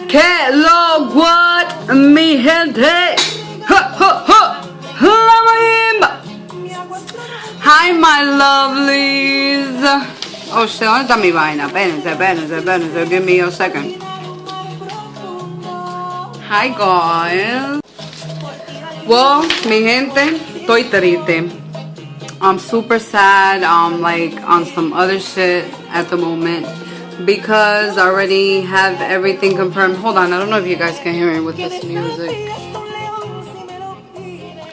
Que lo what, mi gente? Hi, my lovelies. Oh shit, ¿dónde está mi vaina? Espérense, give me a second. Hi, guys. Well, mi gente, estoy triste. I'm super sad. Like on some other shit at the moment because I already have everything confirmed. Hold on, I don't know if you guys can hear me with this music.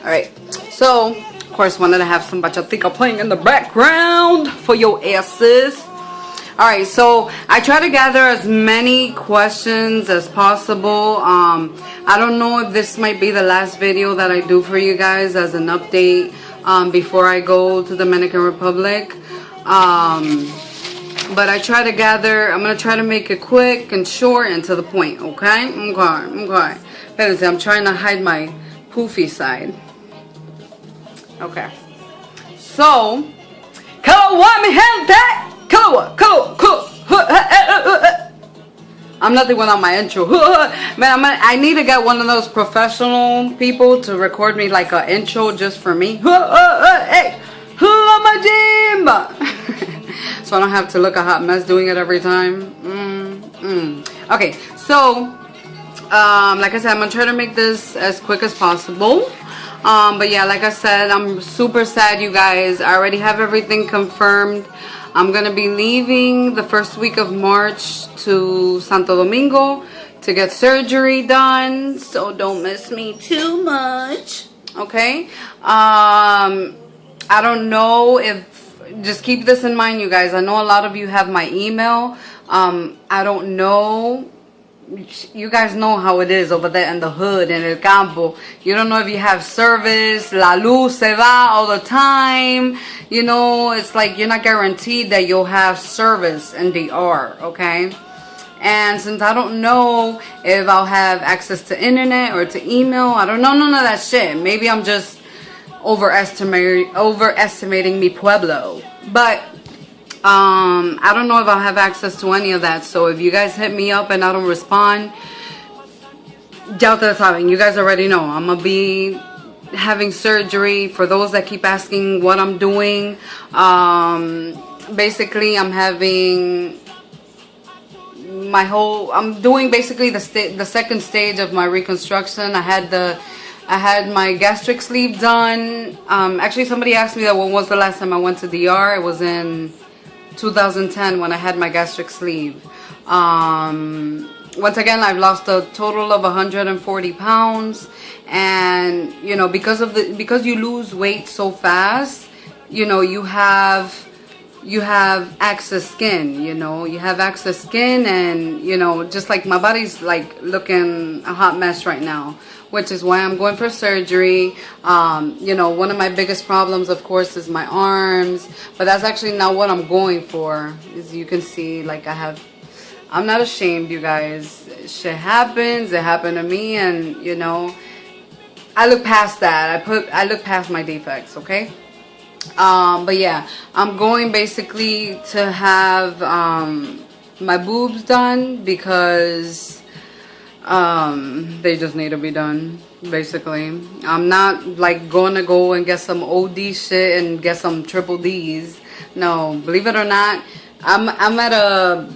Alright, so of course wanted to have some bachatica playing in the background for your asses. Alright, so I try to gather as many questions as possible. I don't know if this might be the last video that I do for you guys as an update before I go to the Dominican Republic. But I try to gather. I'm going to try to make it quick and short and to the point, okay? Okay. Espérense, I'm trying to hide my poofy side. Okay. So, mi gente! I'm nothing without my intro. Man, I need to get one of those professional people to record me like an intro just for me. Hey, so I don't have to look a hot mess doing it every time. Okay, so like I said, I'm gonna try to make this as quick as possible. But yeah, like I said, I'm super sad, you guys. I already have everything confirmed. I'm gonna be leaving the first week of March to Santo Domingo to get surgery done, so don't miss me too much, okay? I don't know if, just keep this in mind, you guys. I know a lot of you have my email. I don't know. You guys know how it is over there in the hood, in el campo. You don't know if you have service. La luz se va all the time. You know, it's like you're not guaranteed that you'll have service in DR, okay? And since I don't know if I'll have access to internet or to email, I don't know none of that shit. Maybe I'm just overestimating mi pueblo. But I don't know if I'll have access to any of that. So if you guys hit me up and I don't respond, ya ustedes saben, you guys already know I'm gonna be having surgery. For those that keep asking what I'm doing, basically I'm having I'm doing basically the second stage of my reconstruction. I had my gastric sleeve done. Actually, somebody asked me that when was the last time I went to DR. It was in 2010 when I had my gastric sleeve. Once again, I've lost a total of 140 pounds, and you know, because you lose weight so fast, you know, you have excess skin, you know, and you know, just like my body's like looking a hot mess right now, which is why I'm going for surgery. You know, one of my biggest problems, of course, is my arms, but that's actually not what I'm going for. As you can see, like I'm not ashamed, you guys. Shit happens. It happened to me, and you know, I look past that. I look past my defects, okay? But yeah, I'm going basically to have my boobs done because they just need to be done, basically. I'm not like gonna go and get some OD shit and get some triple D's. No, believe it or not, I'm at a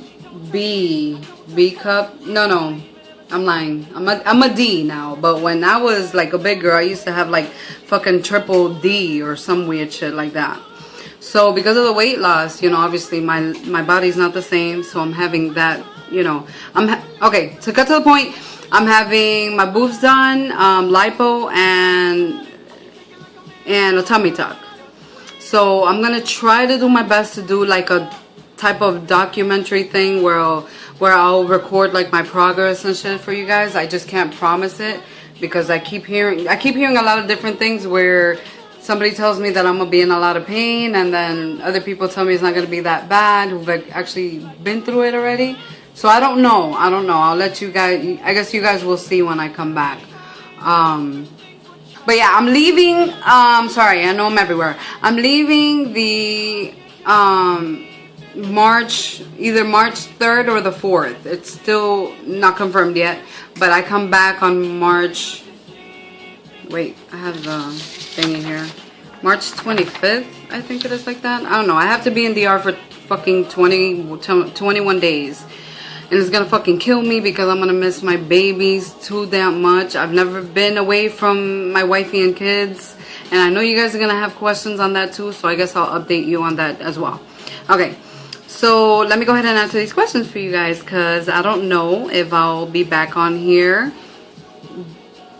B cup. No, I'm lying. I'm a D now. But when I was like a big girl, I used to have like fucking triple D or some weird shit like that. So because of the weight loss, you know, obviously my body's not the same. So I'm having that, you know, okay, to cut to the point, I'm having my boobs done, lipo, and a tummy tuck. So I'm gonna try to do my best to do like a type of documentary thing where I'll record like my progress and shit for you guys. I just can't promise it because I keep hearing a lot of different things where somebody tells me that I'm gonna be in a lot of pain, and then other people tell me it's not gonna be that bad who've actually been through it already. So I don't know. I'll let you guys, I guess you guys will see when I come back. But yeah, I'm leaving, sorry, I know I'm everywhere. I'm leaving the either March 3rd or the 4th. It's still not confirmed yet, but I come back on March, wait, I have the thingy here, March 25th, I think it is, like that. I don't know. I have to be in DR for fucking 21 days. And it's gonna fucking kill me because I'm gonna miss my babies too damn much. I've never been away from my wifey and kids. And I know you guys are gonna have questions on that too, so I guess I'll update you on that as well. Okay, so let me go ahead and answer these questions for you guys, because I don't know if I'll be back on here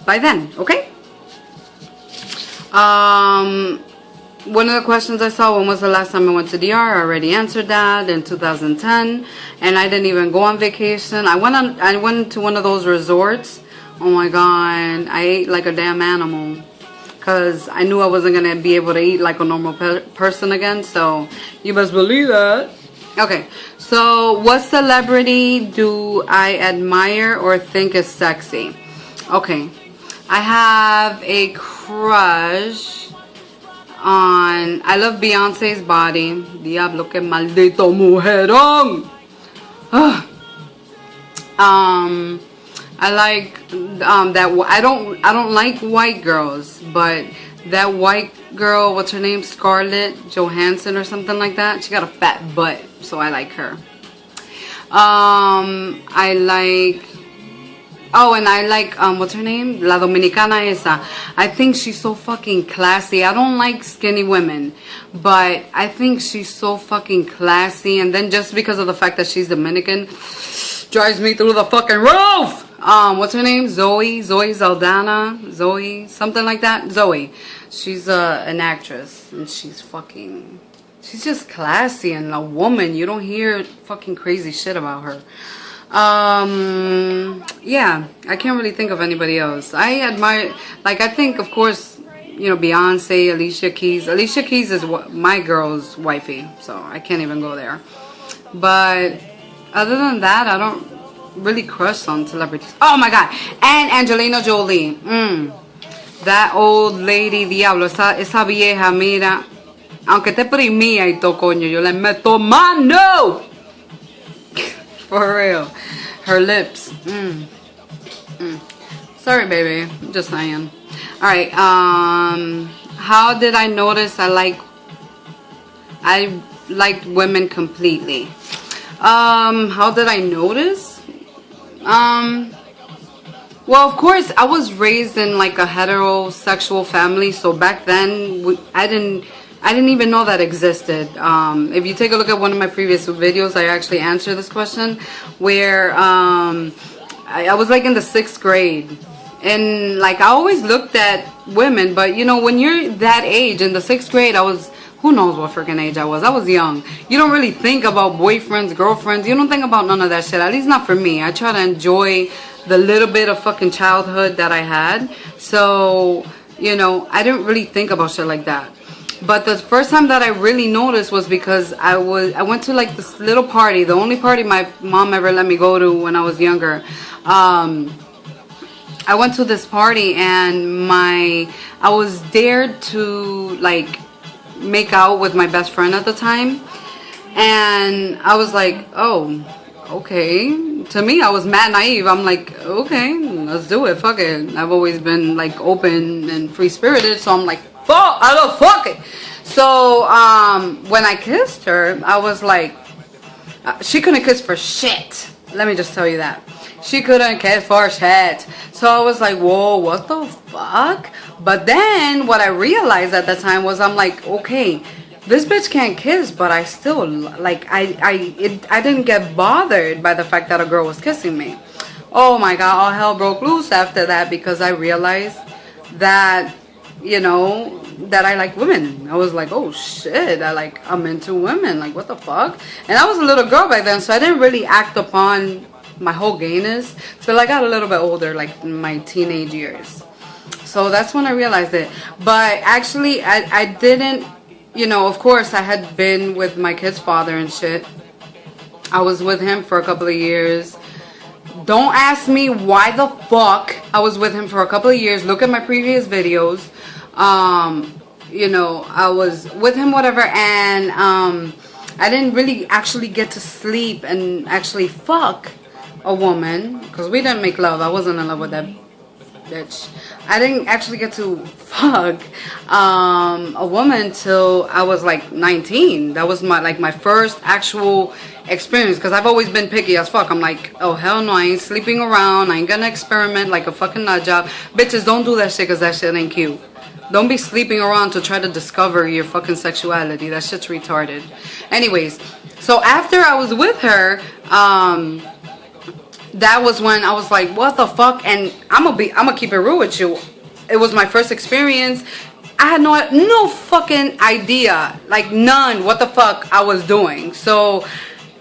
by then, okay? One of the questions I saw, when was the last time I went to DR? I already answered that, in 2010, and I didn't even go on vacation. I went to one of those resorts. Oh my god, I ate like a damn animal, because I knew I wasn't going to be able to eat like a normal person again, so you best believe that. Okay, so what celebrity do I admire or think is sexy? Okay, I have a crush on, I love Beyonce's body. Diablo, que maldito mujerón. I like that. I don't like white girls, but that white girl, what's her name, Scarlett Johansson or something like that. She got a fat butt, so I like her. I like, oh, and I like, what's her name? La Dominicana esa. I think she's so fucking classy. I don't like skinny women, but I think she's so fucking classy. And then just because of the fact that she's Dominican, drives me through the fucking roof. What's her name? Zoe Saldana, Zoe, something like that. Zoe. She's an actress, and she's just classy and a woman. You don't hear fucking crazy shit about her. Yeah, I can't really think of anybody else. I admire, like, I think, of course, you know, Beyonce, Alicia Keys. Alicia Keys is my girl's wifey, so I can't even go there. But other than that, I don't really crush on celebrities. Oh my god, and Angelina Jolie. That old lady, diablo, esa vieja, mira, aunque te primía y todo, coño, yo le meto mano. For real. Her lips. Sorry, baby. Just saying. Alright, how did I notice I liked women completely? How did I notice? Well, of course, I was raised in like a heterosexual family, so back then I didn't even know that existed. If you take a look at one of my previous videos, I actually answered this question, where I was like in the 6th grade, and like I always looked at women, but you know, when you're that age in the 6th grade, I was, who knows what freaking age I was young. You don't really think about boyfriends, girlfriends, you don't think about none of that shit, at least not for me. I try to enjoy the little bit of fucking childhood that I had, so, you know, I didn't really think about shit like that. But the first time that I really noticed was because I went to like this little party, the only party my mom ever let me go to when I was younger. I went to this party, and I was dared to like make out with my best friend at the time, and I was like, oh, okay. To me, I was mad naive. I'm like, okay, let's do it, fuck it. I've always been like open and free-spirited, so I'm like, fuck, I don't fuck it. So when I kissed her, I was like, she couldn't kiss for shit. Let me just tell you that. She couldn't kiss for shit. So I was like, whoa, what the fuck? But then what I realized at the time was, I'm like, okay, this bitch can't kiss, but I still, like, I didn't get bothered by the fact that a girl was kissing me. Oh my god, all hell broke loose after that, because I realized that, you know, that I like women. I was like, oh shit, I'm into women, like, what the fuck? And I was a little girl back then, so I didn't really act upon my whole gayness till I got a little bit older, like in my teenage years. So that's when I realized it. But actually, I didn't, you know, of course I had been with my kid's father and shit. I was with him for a couple of years. Don't ask me why the fuck I was with him for a couple of years. Look at my previous videos. You know, I was with him, whatever, and I didn't really actually get to sleep and actually fuck a woman, because we didn't make love. I wasn't in love with that bitch. I didn't actually get to fuck a woman till I was like 19. That was my first actual experience, because I've always been picky as fuck. I'm like, oh hell no, I ain't sleeping around. I ain't gonna experiment like a fucking nut job. Bitches, don't do that shit, because that shit ain't cute. Don't be sleeping around to try to discover your fucking sexuality. That shit's retarded. Anyways, so after I was with her, that was when I was like, what the fuck? And I'm gonna keep it real with you. It was my first experience. I had no fucking idea, like none, what the fuck I was doing. So,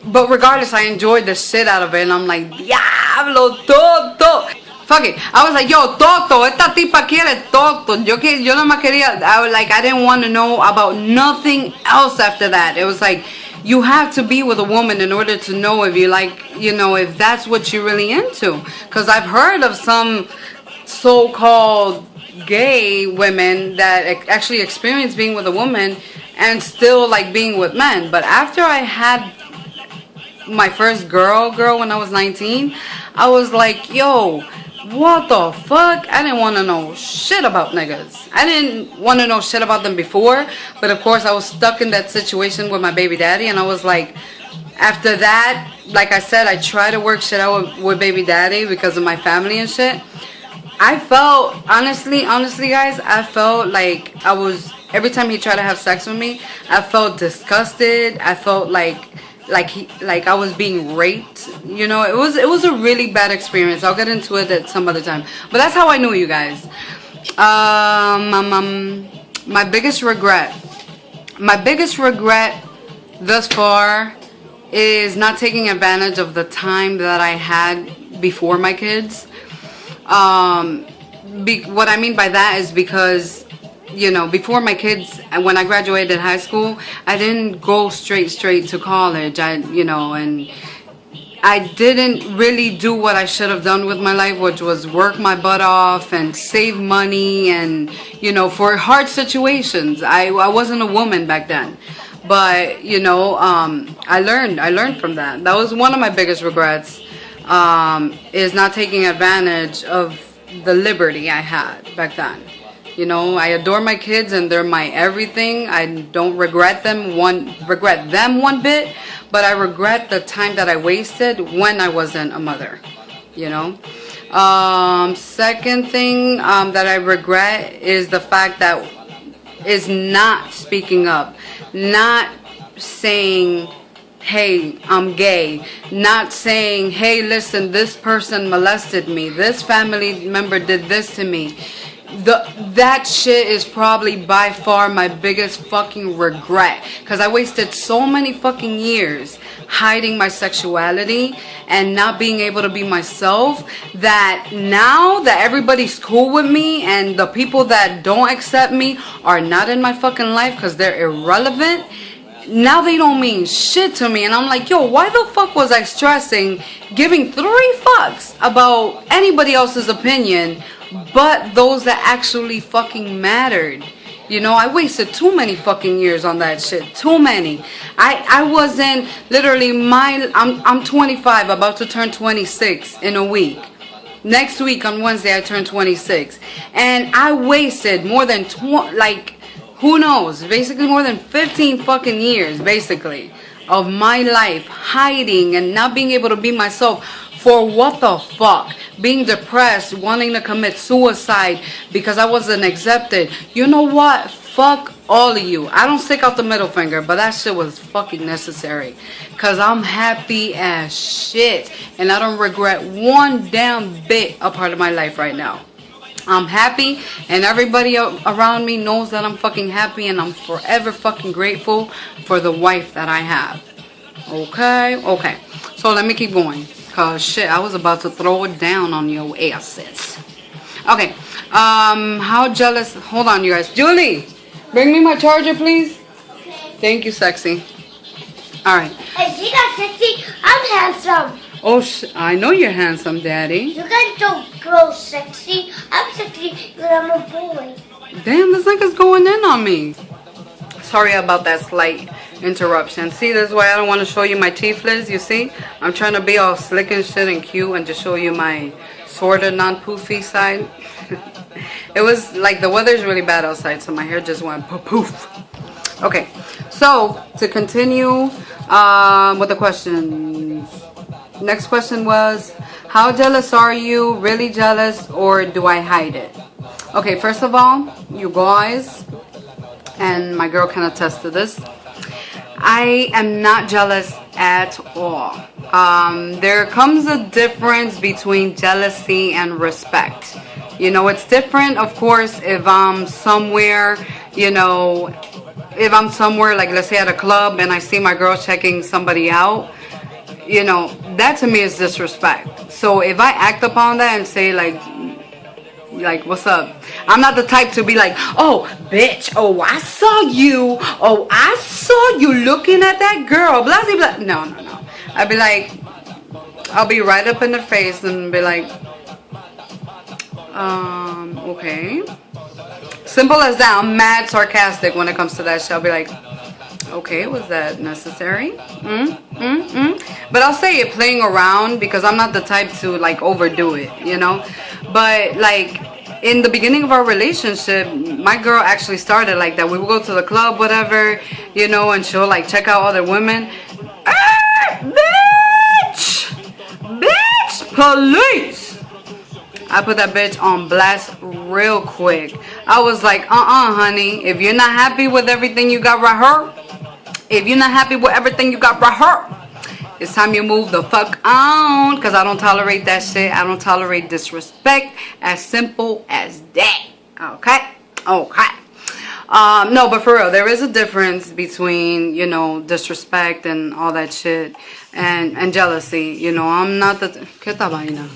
but regardless, I enjoyed the shit out of it, and I'm like, diablo, toto. Fuck it. I was like, yo, toto, esta tipa quiere toto. Yo no más quería, I didn't want to know about nothing else after that. It was like, you have to be with a woman in order to know if you like, you know, if that's what you're really into. Because I've heard of some so-called gay women that actually experience being with a woman and still like being with men. But after I had my first girl when I was 19, I was like, yo, what the fuck? I didn't want to know shit about niggas. I didn't want to know shit about them before, but of course I was stuck in that situation with my baby daddy, and I was like, after that, like I said, I try to work shit out with baby daddy because of my family and shit. I felt, honestly guys, I felt like I was, every time he tried to have sex with me, I felt disgusted. I felt like I was being raped. You know, it was a really bad experience. I'll get into it at some other time. But that's how I knew you guys. My biggest regret thus far is not taking advantage of the time that I had before my kids. What I mean by that is because, you know, before my kids, when I graduated high school, I didn't go straight to college. And I didn't really do what I should have done with my life, which was work my butt off and save money and, you know, for hard situations. I wasn't a woman back then. But, you know, I learned from that. That was one of my biggest regrets, is not taking advantage of the liberty I had back then. You know, I adore my kids and they're my everything. I don't regret them one bit, but I regret the time that I wasted when I wasn't a mother, you know. Second thing that I regret is the fact that is not speaking up, not saying, hey, I'm gay, not saying, hey, listen, this person molested me, this family member did this to me. That shit is probably by far my biggest fucking regret, because I wasted so many fucking years hiding my sexuality and not being able to be myself, that now that everybody's cool with me and the people that don't accept me are not in my fucking life because they're irrelevant, now they don't mean shit to me. And I'm like, yo, why the fuck was I stressing, giving 3 fucks about anybody else's opinion but those that actually fucking mattered? You know, I wasted too many fucking years on that shit. Too many. I wasn't literally I'm 25, about to turn 26 in a week. Next week on Wednesday I turn 26. And I wasted more than who knows, basically more than 15 fucking years, basically, of my life hiding and not being able to be myself. For what the fuck? Being depressed, wanting to commit suicide because I wasn't accepted. You know what? Fuck all of you. I don't stick out the middle finger, but that shit was fucking necessary. Because I'm happy as shit. And I don't regret one damn bit a part of my life right now. I'm happy, and everybody around me knows that I'm fucking happy, and I'm forever fucking grateful for the wife that I have. Okay. So let me keep going. Cause shit, I was about to throw it down on your asses. Okay. How jealous? Hold on, you guys. Julie, bring me my charger, please. Okay. Thank you, sexy. All right. Is she not sexy? I'm handsome. Oh, I know you're handsome, Daddy. You guys don't grow sexy. I'm sexy because I'm a boy. Damn, this nigga's going in on me. Sorry about that slight interruption. See, this is why I don't want to show you my teethless. You see, I'm trying to be all slick and shit and cute and just show you my sort of non-poofy side. It was like the weather's really bad outside, so my hair just went poof. Okay, so to continue with the questions. Next question was, how jealous are you? Really jealous, or do I hide it? Okay, first of all, you guys, and my girl can attest to this, I am not jealous at all. There comes a difference between jealousy and respect. You know, it's different, of course, if I'm somewhere, you know, if I'm somewhere, like let's say at a club and I see my girl checking somebody out, you know, that to me is disrespect. So if I act upon that and say like what's up, I'm not the type to be like, oh bitch, oh I saw you, oh I saw you looking at that girl, blah blah blah. No. I'd be like, I'll be right up in the face and be like, okay. Simple as that. I'm mad sarcastic when it comes to that shit. I'll be like, okay, was that necessary? But I'll say it playing around because I'm not the type to like overdo it, you know. But like in the beginning of our relationship, my girl actually started like that. We would go to the club, whatever, you know, and she'll like check out other women. Bitch, police. I put that bitch on blast real quick. I was like, honey, if you're not happy with everything you got right here, if you're not happy with everything you got right here, it's time you move the fuck on, because I don't tolerate that shit. I don't tolerate disrespect. As simple as that. Okay? No, but for real, there is a difference between, you know, disrespect and all that shit and jealousy. You know, I'm not the... ¿Qué esta vaina?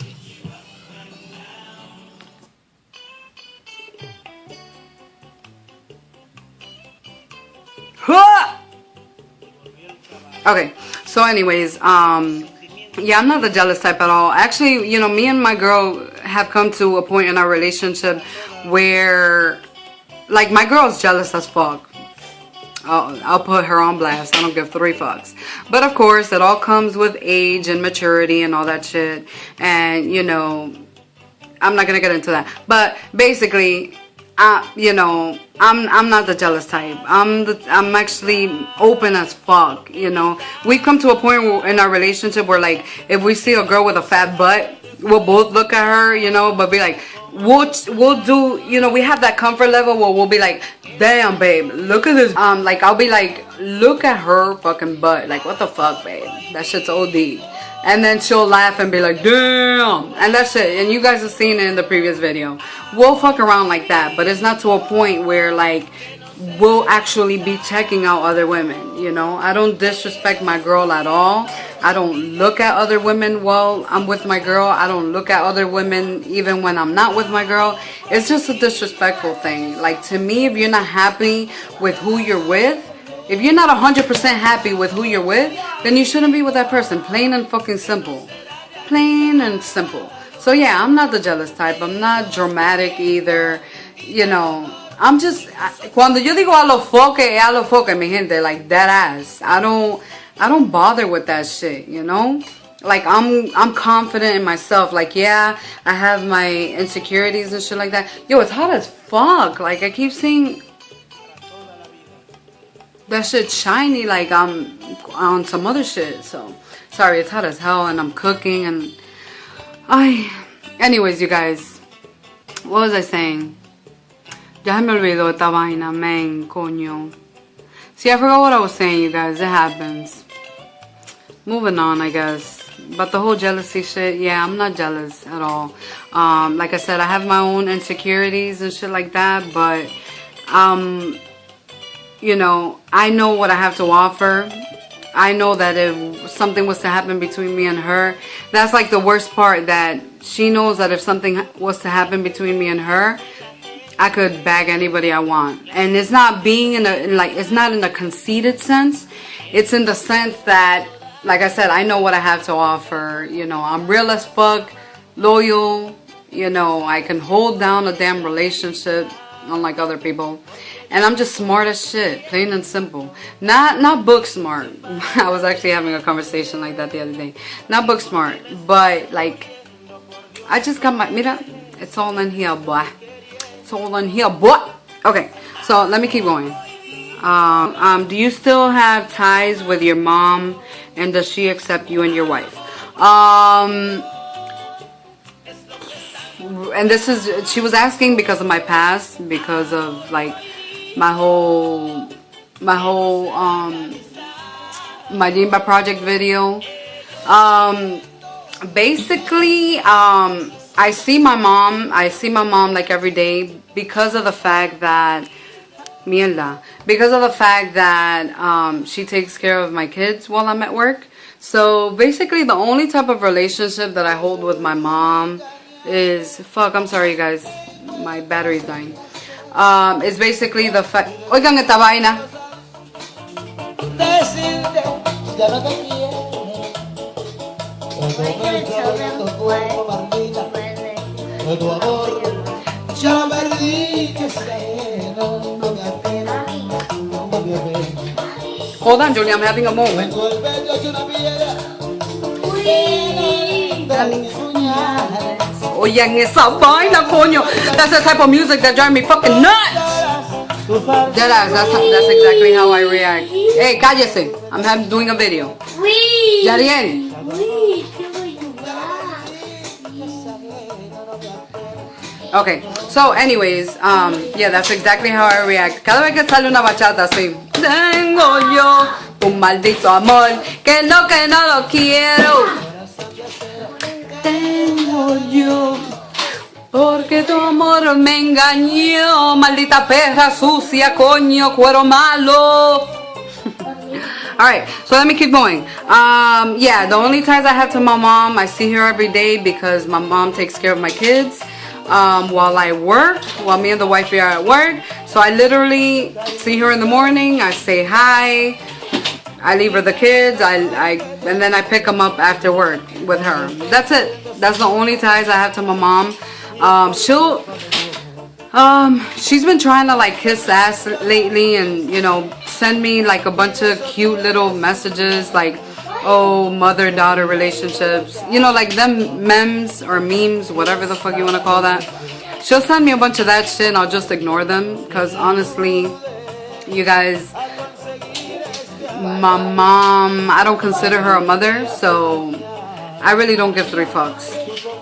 Okay, so anyways, yeah, I'm not the jealous type at all. Actually, you know, me and my girl have come to a point in our relationship where, like, my girl's jealous as fuck. I'll put her on blast. I don't give 3 fucks. But of course, it all comes with age and maturity and all that shit. And, you know, I'm not gonna get into that. But basically, you know, I'm not the jealous type. I'm actually open as fuck. You know, we've come to a point in our relationship where, like, if we see a girl with a fat butt, we'll both look at her, you know, but be like, we'll do, you know, we have that comfort level where we'll be like, damn babe, look at this. Like, I'll be like, look at her fucking butt. Like, what the fuck, babe? That shit's OD. And then she'll laugh and be like, damn. And that's it. And you guys have seen it in the previous video. We'll fuck around like that. But it's not to a point where, like, we'll actually be checking out other women. You know, I don't disrespect my girl at all. I don't look at other women while I'm with my girl. I don't look at other women even when I'm not with my girl. It's just a disrespectful thing. Like, to me, if you're not happy with who you're with, if you're not 100% happy with who you're with, then you shouldn't be with that person. Plain and fucking simple. Plain and simple. So yeah, I'm not the jealous type. I'm not dramatic either. You know, I'm just... Cuando yo digo a lo foque, mi gente, like that ass. I don't bother with that shit, you know? Like, I'm confident in myself. Like, yeah, I have my insecurities and shit like that. Yo, it's hot as fuck. Like, I keep seeing... that shit shiny like I'm on some other shit. So sorry, it's hot as hell and I'm cooking and anyways, you guys, what was I saying? Ya me olvidó esta vaina, man, coño. See, I forgot what I was saying, you guys. It happens. Moving on, I guess. But the whole jealousy shit, yeah, I'm not jealous at all. Like I said, I have my own insecurities and shit like that, but you know, I know what I have to offer. I know that if something was to happen between me and her, that's like the worst part, that she knows that if something was to happen between me and her, I could bag anybody I want. And it's not being it's not in a conceited sense. It's in the sense that, like I said, I know what I have to offer. You know, I'm real as fuck, loyal. You know, I can hold down a damn relationship, unlike other people. And I'm just smart as shit, plain and simple. Not book smart. I was actually having a conversation like that the other day. Not book smart, but like, I just got my, mira, it's all in here, boy. It's all in here, boy. Okay, so let me keep going. Do you still have ties with your mom, and does she accept you and your wife? And this is, she was asking because of my past, because of like my whole my Dimba project video. Basically, I see my mom like every day because of the fact that she takes care of my kids while I'm at work. So basically the only type of relationship that I hold with my mom is, I'm sorry you guys, my battery's dying. Is basically the fact, oigan esta vaina. Hold on, Julie, I'm having a moment. Oigan esa vaina, coño. That's the type of music that drives me fucking nuts. That's exactly how I react. Hey, cállese. I'm doing a video. Yariel. Okay, so anyways, yeah, that's exactly how I react. Cada vez que sale una bachata así, tengo yo un maldito amor que no lo quiero. Tengo yo, porque tu amor me engañó, maldita perra sucia, coño, cuero malo. Alright, so let me keep going. Yeah, the only ties I have to my mom, I see her every day because my mom takes care of my kids while I work, while me and the wifey are at work. So I literally see her in the morning, I say hi, I leave her the kids, and then I pick them up after work with her. That's it. That's the only ties I have to my mom. She's been trying to like kiss ass lately, and you know, send me like a bunch of cute little messages like, oh, mother-daughter relationships, you know, like them memes or memes, whatever the fuck you want to call that. She'll send me a bunch of that shit and I'll just ignore them, because honestly, you guys, my mom, I don't consider her a mother, so I really don't give 3 fucks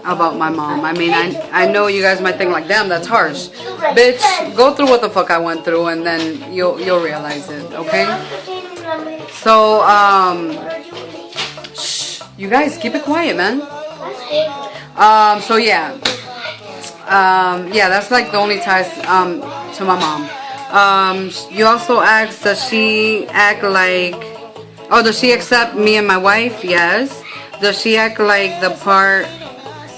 about my mom. I mean, I know you guys might think like, damn, that's harsh. Bitch, go through what the fuck I went through and then you'll realize it, okay? So, shh, you guys, keep it quiet, man. So yeah. Yeah, that's like the only ties to my mom. You also asked, does she act like, does she accept me and my wife? Yes. Does she act like the part,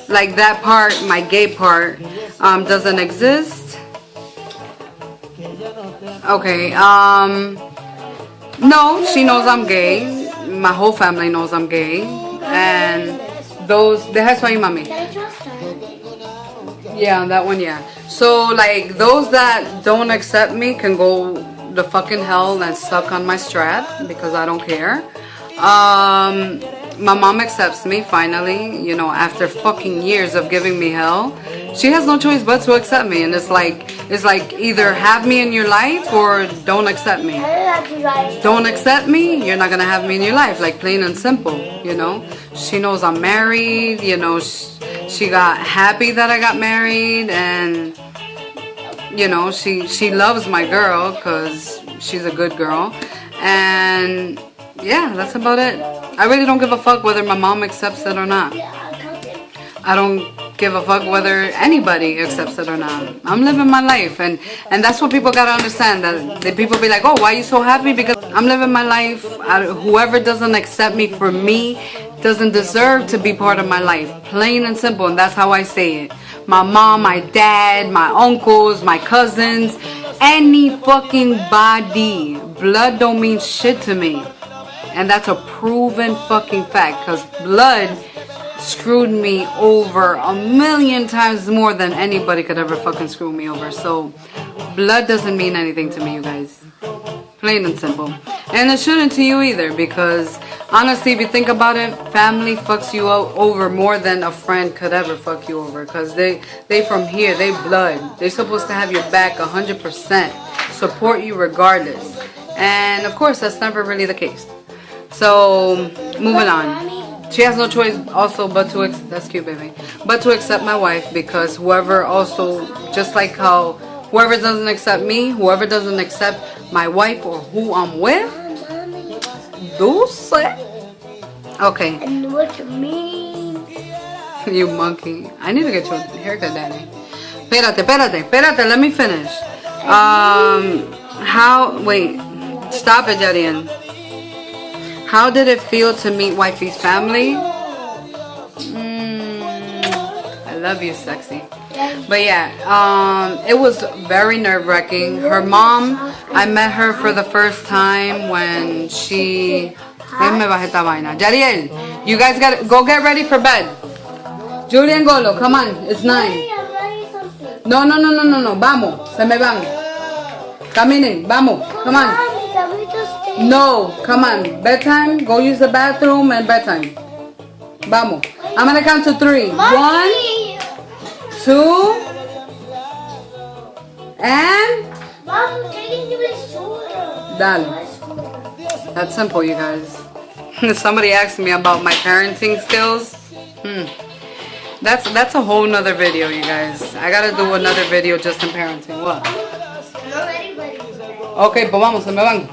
like that part, my gay part, doesn't exist? Okay, no, she knows I'm gay. My whole family knows I'm gay. And those, deja eso ahí, mami. Yeah, that one, yeah. So, like, those that don't accept me can go the fucking hell and suck on my strap, because I don't care. My mom accepts me, finally, you know, after fucking years of giving me hell. She has no choice but to accept me, and it's like either have me in your life or don't accept me. Don't accept me, you're not gonna have me in your life, like plain and simple, you know. She knows I'm married, you know, she got happy that I got married, and you know, she loves my girl because she's a good girl, and yeah, that's about it. I really don't give a fuck whether my mom accepts it or not. I don't give a fuck whether anybody accepts it or not. I'm living my life, and that's what people gotta understand. That the people be like, oh, why are you so happy? Because I'm living my life. Whoever doesn't accept me for me doesn't deserve to be part of my life. Plain and simple, and that's how I say it. My mom, my dad, my uncles, my cousins, any fucking body. Blood don't mean shit to me. And that's a proven fucking fact, because blood screwed me over a million times more than anybody could ever fucking screw me over. So blood doesn't mean anything to me, you guys. Plain and simple. And it shouldn't to you either, because honestly, if you think about it, family fucks you over more than a friend could ever fuck you over, because they from here, they blood. They're supposed to have your back 100%, support you regardless. And of course, that's never really the case. So moving on, she has no choice also but to that's cute, baby, but to accept my wife, because whoever also, just like how whoever doesn't accept me, whoever doesn't accept my wife or who I'm with, dulce. Okay. And what you mean? You monkey. I need to get you a haircut, daddy. Espérate, let me finish. Wait, stop it, Jadian. How did it feel to meet wifey's family? I love you, sexy. But yeah, it was very nerve-wracking. Her mom, I met her for the first time when she... Jariel, you guys gotta go get ready for bed. Julian Golo, come on, it's 9. No, vamos, se me van. Caminen, vamos, come on. No, come on, bedtime, go use the bathroom and bedtime. Vamos, I'm gonna count to 3. 1, 2, and... Dale. That's simple, you guys. Somebody asked me about my parenting skills. That's a whole nother video, you guys. I gotta do another video just in parenting. What? Okay, pues vamos, se me van.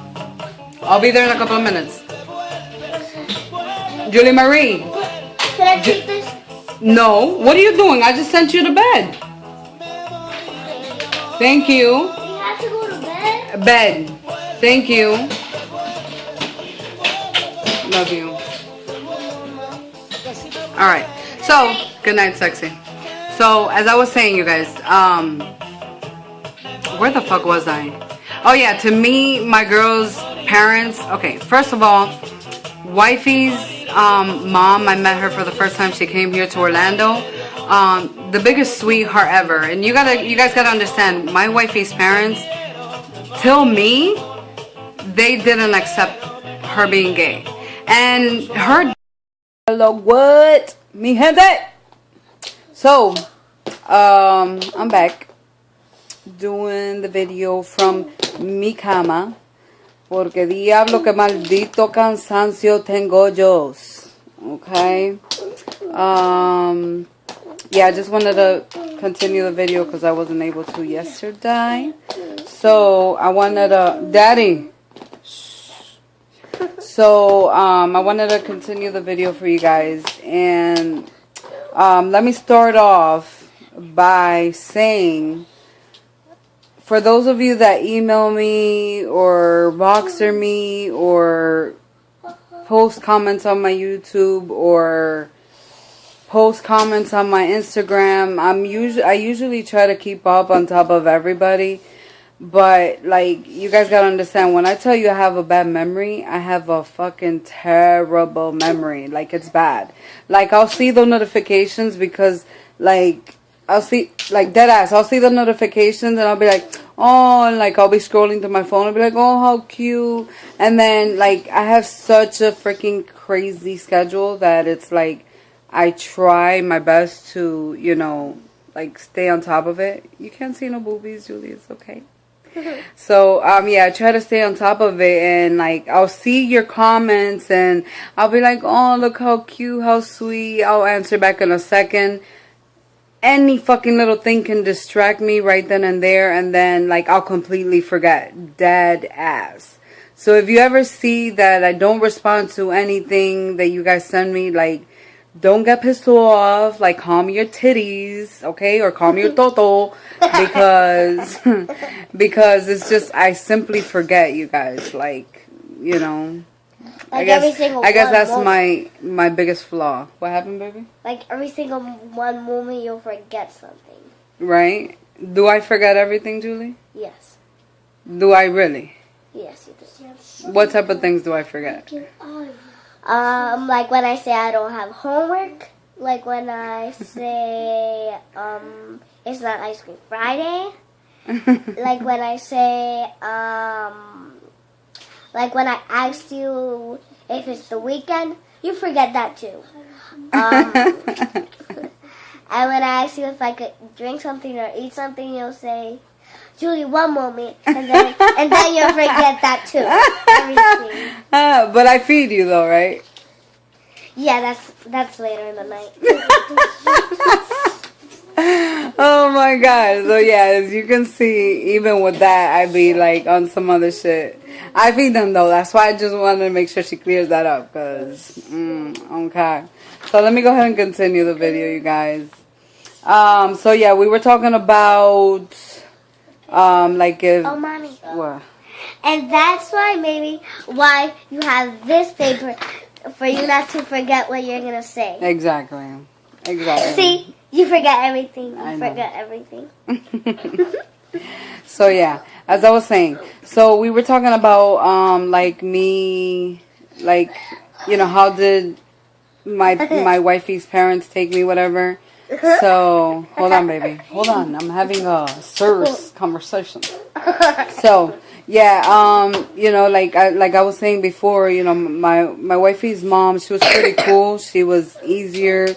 I'll be there in a couple of minutes. Julie Marie. Can I take this? No. What are you doing? I just sent you to bed. Thank you. We have to go to bed? Bed. Thank you. Love you. Alright. So, good night, sexy. So, as I was saying, you guys, where the fuck was I? Oh yeah, to me, my girl's parents. Okay, first of all, wifey's mom, I met her for the first time she came here to Orlando. The biggest sweetheart ever. And you guys gotta understand, my wifey's parents, till me, they didn't accept her being gay. And her... Hello, what? Mi gente! So, I'm back doing the video from mi cama. Porque diablo que maldito cansancio tengo yo. Okay? Yeah, I just wanted to continue the video because I wasn't able to yesterday. So, I wanted to... Daddy! So, I wanted to continue the video for you guys. And let me start off by saying... For those of you that email me or Voxer me or post comments on my YouTube or post comments on my Instagram, I usually try to keep up on top of everybody. But like, you guys gotta understand, when I tell you I have a bad memory, I have a fucking terrible memory. Like, it's bad. Like, I'll see the notifications because like, I'll see, like, dead ass, I'll see the notifications and I'll be like, oh, and like, I'll be scrolling through my phone and be like, oh, how cute. And then, like, I have such a freaking crazy schedule that it's like, I try my best to, you know, like, stay on top of it. You can't see no boobies, Julie, it's okay. So, yeah, I try to stay on top of it, and, like, I'll see your comments, and I'll be like, oh, look how cute, how sweet. I'll answer back in a second. Any fucking little thing can distract me right then and there, and then, like, I'll completely forget. Dead ass. So if you ever see that I don't respond to anything that you guys send me, like, don't get pissed off. Like, call me your titties, okay? Or call me your toto. Because, because it's just, I simply forget, you guys. Like, you know. Like, I guess that's my biggest flaw. What happened, baby? Like, every single one moment you'll forget something. Right? Do I forget everything, Julie? Yes. Do I really? Yes, you do. What type of things do I forget? Like when I say I don't have homework, like when I say, it's not Ice Cream Friday. Like when I say, like when I asked you if it's the weekend, you forget that too. And when I ask you if I could drink something or eat something, you'll say, Julie, one moment, and then you'll forget that too. Everything. But I feed you though, right? Yeah, that's later in the night. Oh my god. So yeah, as you can see, even with that, I be like on some other shit. I feed them though. That's why I just wanted to make sure she clears that up. Cause, okay. So let me go ahead and continue the video, you guys. So yeah, we were talking about, like if... Oh, Mommy. What? And that's why why you have this paper, for you not to forget what you're going to say. Exactly. See? You forget everything. I You know. forget everything. So yeah, as I was saying, so we were talking about, like me, like, you know, how did my wifey's parents take me, whatever. So, hold on, baby. Hold on. I'm having a service conversation. So, yeah, you know, like I was saying before, you know, my wifey's mom, she was pretty cool. She was easier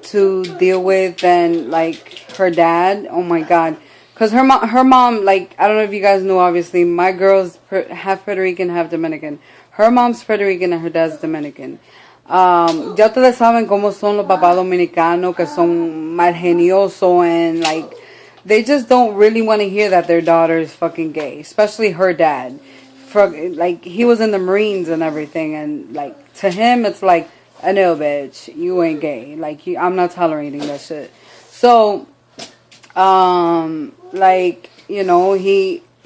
to deal with than, like, her dad. Oh, my God. Because her mom, like, I don't know if you guys know, obviously, my girl's half Puerto Rican, half Dominican. Her mom's Puerto Rican and her dad's Dominican. Ya ustedes saben cómo son los papás dominicanos, que son mal geniosos, and like they just don't really want to hear that their daughter is fucking gay, especially her dad. Like he was in the Marines and everything, and like to him it's like, I know, bitch, you ain't gay. Like I'm not tolerating that shit. So, like, you know,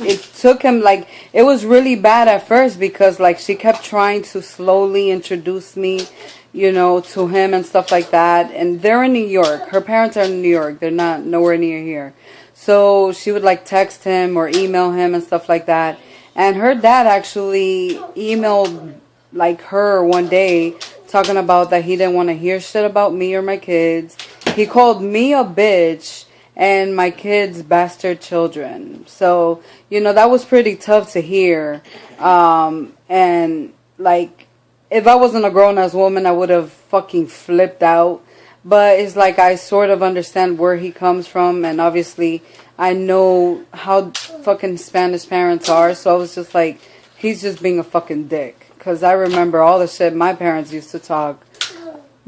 it took him, like, it was really bad at first because, like, she kept trying to slowly introduce me, you know, to him and stuff like that. And they're in New York. Her parents are in New York. They're not nowhere near here. So she would, like, text him or email him and stuff like that. And her dad actually emailed, like, her one day talking about that he didn't want to hear shit about me or my kids. He called me a bitch and my kids bastard children. So, you know, that was pretty tough to hear. And, like, if I wasn't a grown-ass woman, I would have fucking flipped out. But it's like I sort of understand where he comes from. And obviously, I know how fucking Spanish parents are. So I was just like, he's just being a fucking dick. Because I remember all the shit my parents used to talk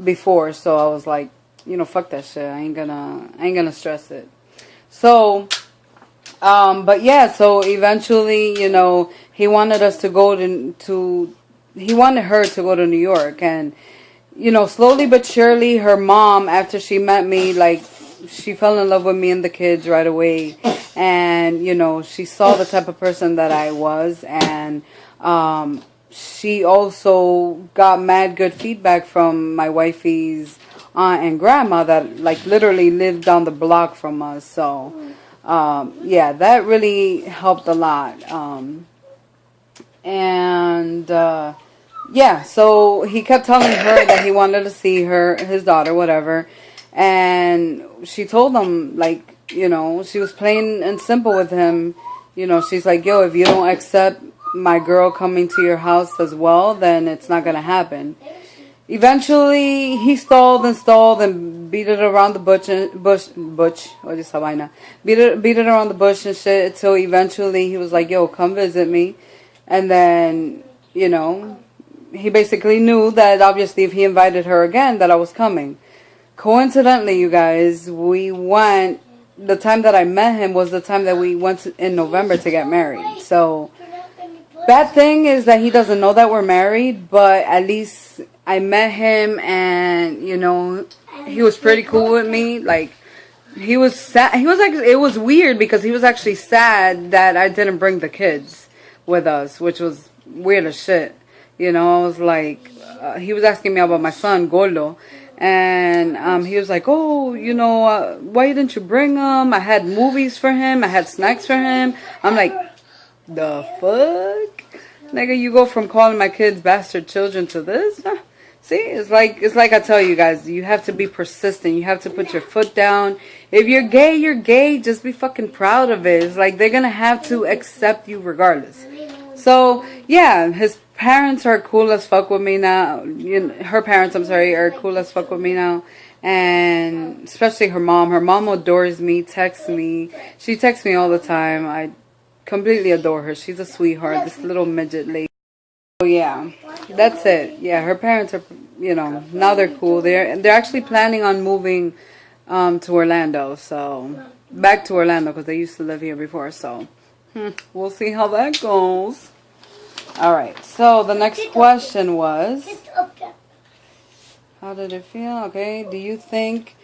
before. So I was like, you know, fuck that shit. I ain't gonna stress it. So, but yeah, so eventually, you know, he wanted us to go he wanted her to go to New York. And, you know, slowly but surely, her mom, after she met me, like, she fell in love with me and the kids right away. And, you know, she saw the type of person that I was. And, she also got mad good feedback from my wifey's aunt and grandma that, like, literally lived down the block from us. So, yeah, that really helped a lot. Yeah, so he kept telling her that he wanted to see his daughter, whatever. And she told him, like, you know, she was plain and simple with him. You know, she's like, yo, if you don't accept my girl coming to your house as well, then it's not going to happen. Eventually, he stalled and beat it around the bush, beat it around the bush and shit, until eventually he was like, yo, come visit me. And then, you know, he basically knew that obviously if he invited her again, that I was coming. Coincidentally, you guys, the time that I met him was the time that we went in November to get married. So, bad thing is that he doesn't know that we're married, but at least I met him, and, you know, he was pretty cool with me. Like, he was sad. It was weird because he was actually sad that I didn't bring the kids with us, which was weird as shit. You know, I was like, he was asking me about my son, Gordo. And he was like, oh, you know, why didn't you bring him? I had movies for him. I had snacks for him. I'm like, the fuck? Nigga, you go from calling my kids bastard children to this? See, it's like I tell you guys, you have to be persistent. You have to put your foot down. If you're gay, you're gay. Just be fucking proud of it. It's like they're gonna have to accept you regardless. So yeah, his parents are cool as fuck with me now. Her parents, I'm sorry, are cool as fuck with me now. And especially her mom. Her mom adores me, texts me. She texts me all the time. I completely adore her. She's a sweetheart, this little midget lady. So yeah, that's it. Yeah, her parents are, now they're cool. They're actually planning on moving to Orlando. So back to Orlando because they used to live here before. So we'll see how that goes. All right. So the next question was, how did it feel? Okay. Do you think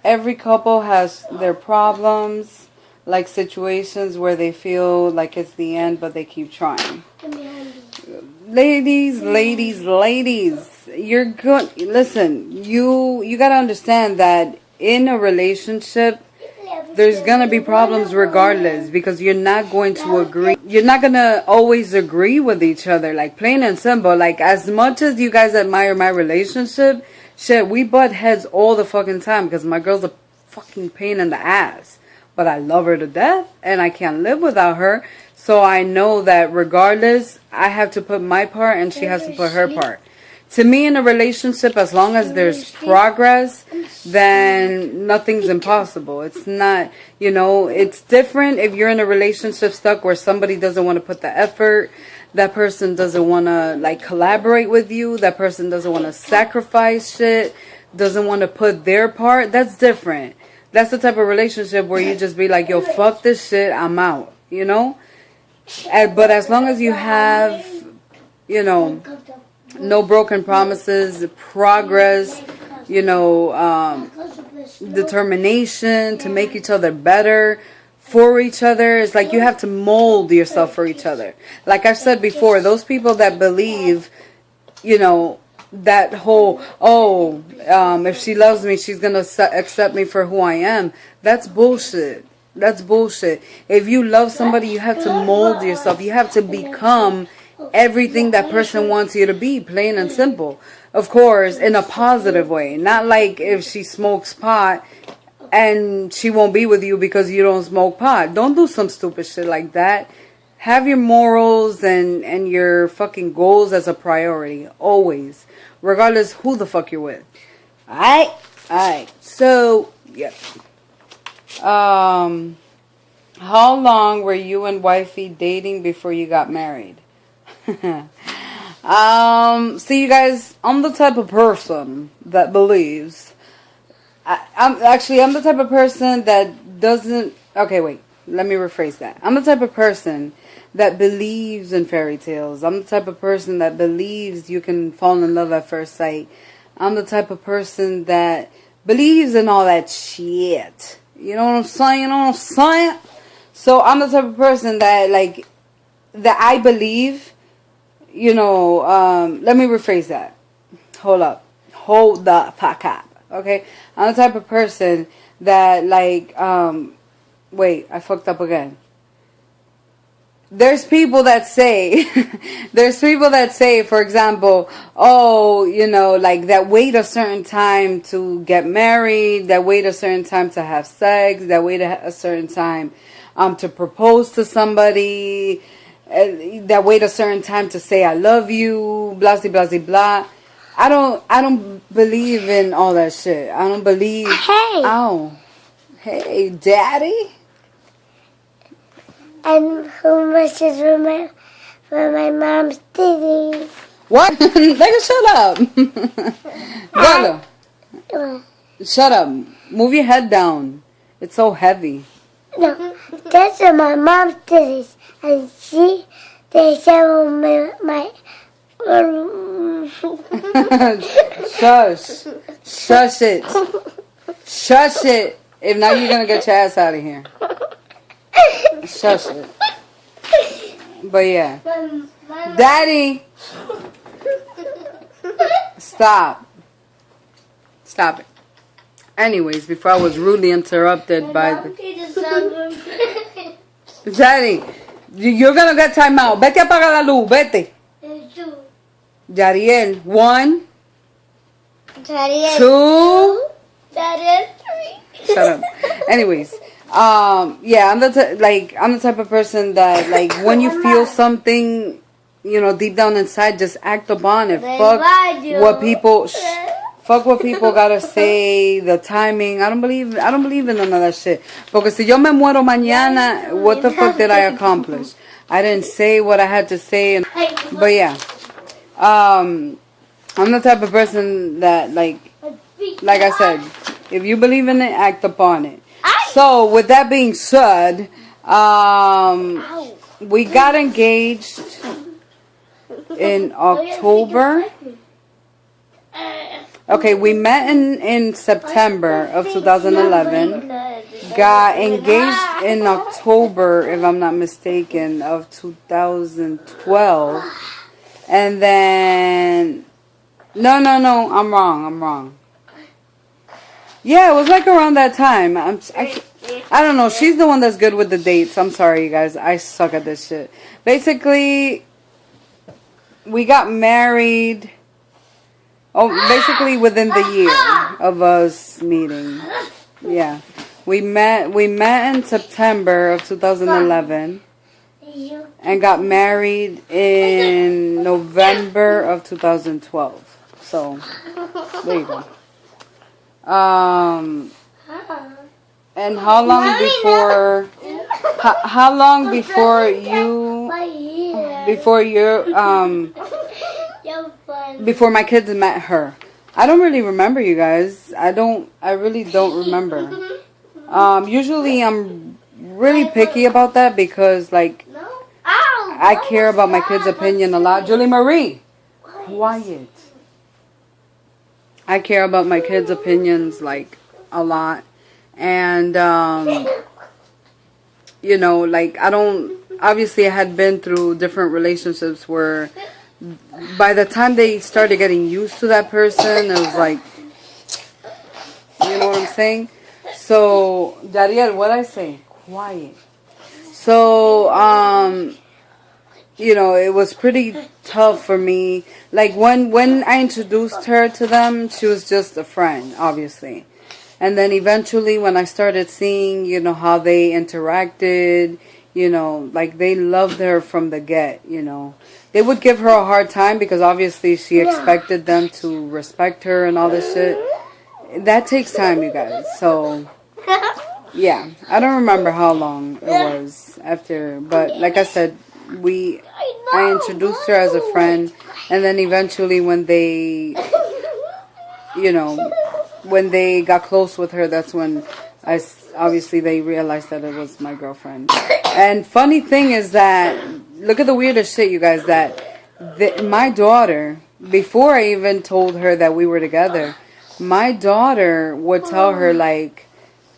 every couple has their problems? Like situations where they feel like it's the end, but they keep trying. Ladies, you're good. Listen, you gotta understand that in a relationship, there's gonna be problems regardless because you're not going to agree. You're not gonna always agree with each other. Like plain and simple. Like as much as you guys admire my relationship, shit, we butt heads all the fucking time because my girl's a fucking pain in the ass. But I love her to death and I can't live without her. So I know that regardless, I have to put my part and she has to put her part. To me, in a relationship, as long as there's progress, then nothing's impossible. It's not, it's different if you're in a relationship stuck where somebody doesn't want to put the effort. That person doesn't want to collaborate with you. That person doesn't want to sacrifice shit. Doesn't want to put their part. That's different. That's the type of relationship where you just be like, yo, fuck this shit, I'm out, But as long as you have, no broken promises, progress, determination to make each other better for each other. It's like you have to mold yourself for each other. Like I've said before, those people that believe, that whole, if she loves me, she's going to accept me for who I am. That's bullshit. That's bullshit. If you love somebody, you have to mold yourself. You have to become everything that person wants you to be, plain and simple. Of course, in a positive way. Not like if she smokes pot and she won't be with you because you don't smoke pot. Don't do some stupid shit like that. Have your morals and your fucking goals as a priority. Always. Regardless who the fuck you're with. Alright. So, yeah. How long were you and wifey dating before you got married? See, you guys, I'm the type of person that believes. I'm the type of person that doesn't. Okay, wait. Let me rephrase that. I'm the type of person that believes in fairy tales. I'm the type of person that believes you can fall in love at first sight. I'm the type of person that believes in all that shit. You know what I'm saying? So I'm the type of person that that I believe, let me rephrase that. Hold up. Hold the fuck up. Okay? I'm the type of person that wait, I fucked up again. There's people that say, for example, that wait a certain time to get married, that wait a certain time to have sex, that wait a certain time to propose to somebody, that wait a certain time to say I love you, blah, blah, blah, blah. I don't believe in all that shit. I don't believe. Hey. Oh. Hey, Daddy. And who messes with my mom's titties? What? Nigga, shut up. Gala. Shut up. Move your head down. It's so heavy. No, that's my mom's titties. And they show my Shush. Shush it. Shush it. If not, you're going to get your ass out of here. Shush it. But yeah. Daddy. Stop. Stop it. Anyways, before I was rudely interrupted by the... Daddy, you're gonna get time out. Vete a apagar la luz, vete. Jariel, 1, Jariel, 2. Jariel, 3. Shut up. Anyways, yeah, I'm the type of person that, like, when you feel something, you know, deep down inside, just act upon it. Fuck what people gotta say, the timing. I don't believe in none of that shit. Because si yo me muero mañana, what the fuck did I accomplish? I didn't say what I had to say. But yeah, I'm the type of person that, like I said, if you believe in it, act upon it. So with that being said, we got engaged in October. Okay, we met in September of 2011. Got engaged in October, if I'm not mistaken, of 2012. And then... No, I'm wrong. Yeah, it was like around that time. I don't know. She's the one that's good with the dates. I'm sorry, you guys. I suck at this shit. Basically, we got married... basically within the year of us meeting. Yeah. We met in September of 2011 and got married in November of 2012. So, there you go. And how long before my kids met her? I don't really remember, you guys. I really don't remember. Usually I'm really picky about that because, like, I care about my kids' opinion a lot. Julie Marie, quiet. I care about my kids' opinions, like, a lot. And, you know, like, obviously I had been through different relationships where by the time they started getting used to that person, it was like, you know what I'm saying? So, Dariel, what'd I say? Quiet. So, you know, it was pretty tough for me. Like, when I introduced her to them, she was just a friend, obviously. And then eventually when I started seeing, you know, how they interacted, you know, like, they loved her from the get, you know. They would give her a hard time because obviously she expected them to respect her and all this shit. That takes time, you guys. So, yeah. I don't remember how long it was after. But like I said, I introduced her as a friend. And then eventually when they, you know, when they got close with her, that's when obviously they realized that it was my girlfriend. And funny thing is that, look at the weirdest shit, you guys, that my daughter, before I even told her that we were together, my daughter would tell her, like,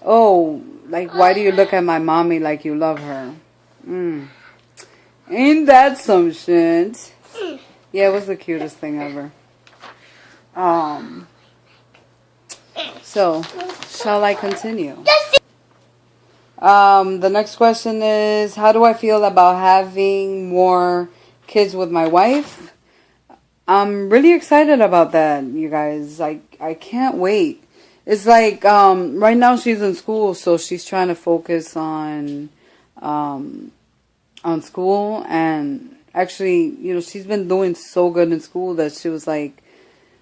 oh, like, why do you look at my mommy like you love her? Ain't that some shit? Yeah, it was the cutest thing ever. So, shall I continue? The next question is, how do I feel about having more kids with my wife? I'm really excited about that, you guys. I can't wait. It's like, right now she's in school, so she's trying to focus on school. And actually, you know, she's been doing so good in school that she was like,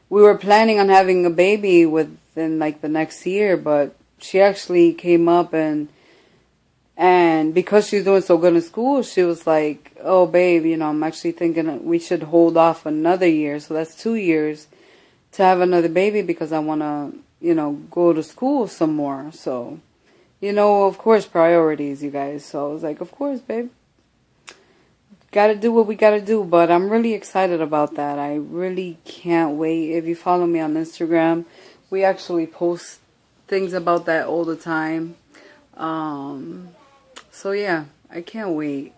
we were planning on having a baby within, like, the next year, but she actually came up and because she's doing so good in school, she was like, oh, babe, you know, I'm actually thinking we should hold off another year. So that's 2 years to have another baby because I want to, you know, go to school some more. So, you know, of course, priorities, you guys. So I was like, of course, babe. Got to do what we got to do. But I'm really excited about that. I really can't wait. If you follow me on Instagram, we actually post things about that all the time. So yeah, I can't wait.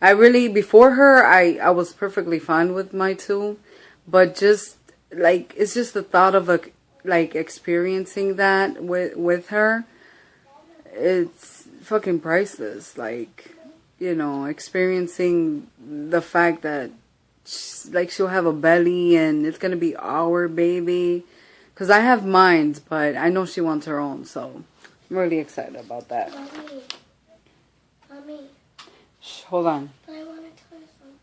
I really, before her, I was perfectly fine with my two, but just, like, it's just the thought of, like, experiencing that with her, it's fucking priceless. Like, you know, experiencing the fact that like she'll have a belly and it's gonna be our baby. Cause I have mine, but I know she wants her own, so I'm really excited about that. Mommy. Mommy. Shh, hold on. I want to tell you something.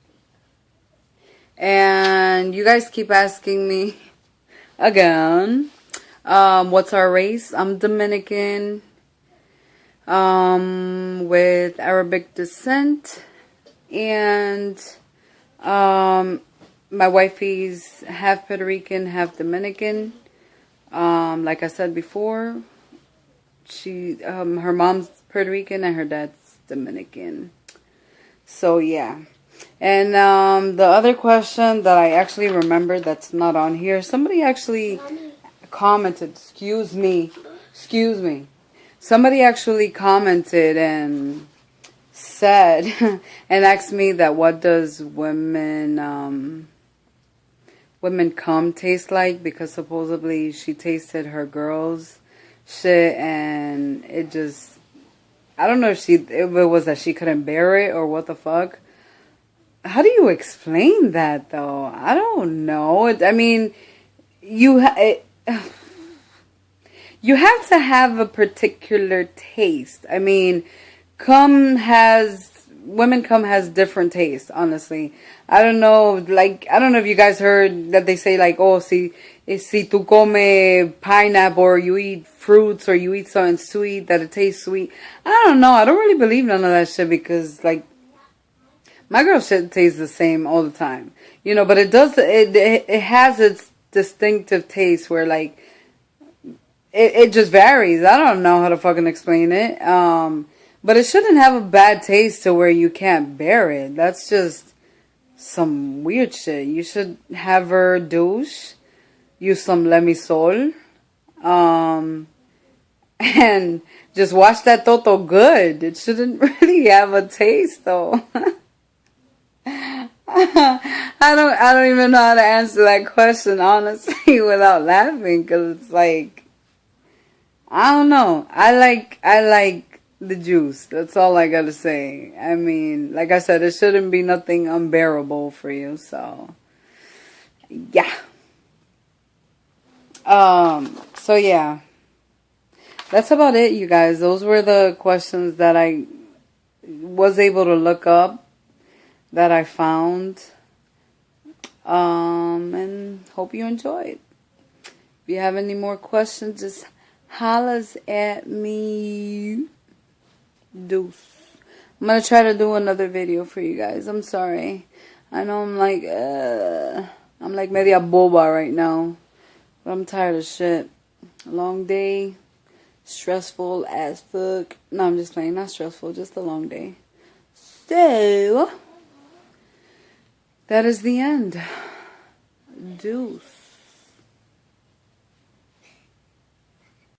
And you guys keep asking me again, what's our race? I'm Dominican, with Arabic descent, and my wifey's half Puerto Rican, half Dominican. Like I said before, her mom's Puerto Rican and her dad's Dominican. So yeah. And the other question that I actually remember that's not on here, somebody actually commented, excuse me. Somebody actually commented and said and asked me that what does women cum taste like, because supposedly she tasted her girl's shit and it just, I don't know if it was that she couldn't bear it or what the fuck. How do you explain that though? I don't know. I mean, you have to have a particular taste. I mean, women cum has different taste, honestly. I don't know if you guys heard that they say like, oh, si tu come pineapple or you eat fruits or you eat something sweet, that it tastes sweet. I don't know. I don't really believe none of that shit because like, my girl shit tastes the same all the time. You know, but it has its distinctive taste where like, it just varies. I don't know how to fucking explain it. But it shouldn't have a bad taste to where you can't bear it. That's just some weird shit. You should have her douche, use some Lemisol, and just wash that toto good. It shouldn't really have a taste though. I don't even know how to answer that question honestly without laughing, because it's like, I don't know. I like the juice. That's all I gotta say. I mean, like I said, it shouldn't be nothing unbearable for you. So, yeah. So yeah. That's about it, you guys. Those were the questions that I was able to look up, that I found. And hope you enjoyed. If you have any more questions, just hollers at me. Deuce. I'm gonna try to do another video for you guys. I'm sorry. I know I'm like media boba right now, but I'm tired of shit. A long day, stressful as fuck. No, I'm just playing. Not stressful, just a long day. So that is the end. Deuce.